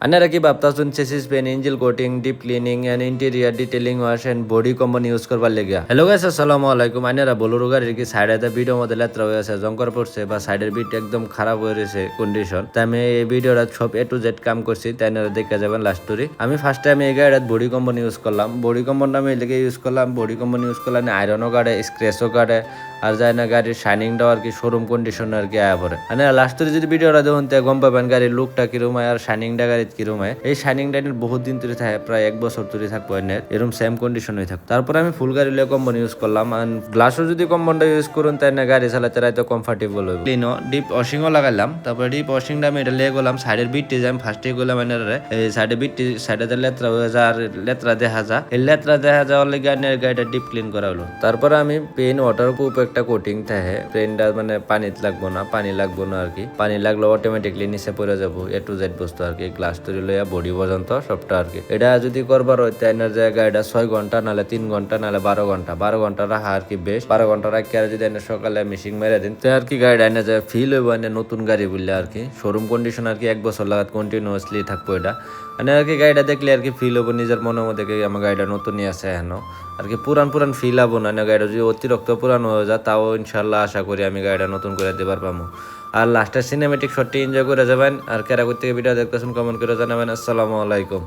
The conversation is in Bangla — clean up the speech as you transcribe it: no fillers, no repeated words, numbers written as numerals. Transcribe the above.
আপনারা কি ভাবতাছেন chassis paint engine coating deep cleaning and interior detailing wash and body combo use করবার লেগিয়া। হ্যালো গাইস, আসসালামু আলাইকুম। আপনারা বলুর গাড়ির কি সাইডে ভিডিও মধ্যে লেত্রা হয়ে আছে, জঙ্কর পড়ছে বা সাইডের বিট একদম খারাপ হয়ে রয়েছে কন্ডিশন। তাই আমি এই ভিডিওটা সব এ টু জেড কাম করছি, তাই আপনারা দেখে যাবেন লাস্ট স্টোরি। আমি ফার্স্ট টাইম এই গাড়ির বডি কম্বন ইউজ করলাম। বডি কম্বনটা আমি এদিকে ইউজ করলাম। বডি কম্বন ইউজ করলাম আয়রনও কাটে, স্ক্র্যাচও কাটে, আর যায় না গাড়ির শাইনিংটাও আর কি শোরুম কন্ডিশন আর কি আয়া পড়ে। মানে লাস্ট স্টোরি যদি ভিডিওটা দেখুন তে গম পাবেন গাড়ির লুকটা কিরম হয় আর শাইনিংটা গাড়ির কিরম হয়। এই শাইনিংটা বহুত দিন ধরে থাকে, প্রায় 1 বছর ধরে থাকবো এরকম সেম কন্ডিশন হয়ে থাকবে। তারপরে আমি ফুল গাড়ি লিয়ে কম্বন ইউজ করলাম। আর গ্লাসও যদি কম্বনটা ইউজ করুন তাই না গাড়ি চালাতে রাইতে কমফর্টেবল হবে। ক্লিনও ডিপ ওয়াশিংও লাগাইলাম। তারপরে ডিপ ওয়াশিংটা আমি এটা লিয়ে গেলাম সাইডের বিটটি যে আমি ফার্স্টে গেলাম এই সাইডে বিটটি সাইডে লেত্রা হয়ে যায় আর লেত্রা দেখা যায়। এই লেত্রা দেখা যাওয়ার লেগে গাড়িটা ডিপ ক্লিন করা হলো। তারপরে আমি পেন ওয়াটার প্রুফ একটা কোটিং থাকে, পেনটা মানে পানিতে লাগবো না, পানি লাগবো না আর কি। পানি লাগলে অটোমেটিকলি নিচে পড়ে যাবো। এ টু জেড বস্তু আর কি, গ্লাস তৈরি লইয়া বডি পর্যন্ত সবটা আর কি। এটা যদি করবার হয় তাই জায়গায় এটা 6 ঘন্টা নাহলে 3 ঘন্টা নাহলে 12 ঘন্টা 12 ঘন্টা রাখা আর কি বেশ। 12 ঘন্টা রাখি আর যদি সকালে মিশিং মেরে দিন তো আর কি গাড়িটা এনে যায় ফিল হইব নতুন গাড়ি বললে আর কি। শোরুম কন্ডিশন আর কি 1 বছর লাগাত কন্টিনিউয়াসলি থাকবো এটা। মানে আর কি গাড়িটা দেখলে আর কি ফিল হবো নিজের মনের মধ্যে আমার গাড়িটা নতুনই আছে এখনো আর কি। পুরান ফিল হবো না। গাড়িটা যদি অতিরিক্ত পুরান হয়ে যায় তাও ইনশাল্লাহ আশা করি আমি গাড়িটা নতুন করে দেবার পাবো। আর লাস্টের সিনেমেটিক শটটি এনজয় করে যাবেন। আর কেরা করতে ভিডিও দেখতেছেন কমেন্ট করে জানাবেন। আসসালামু আলাইকুম।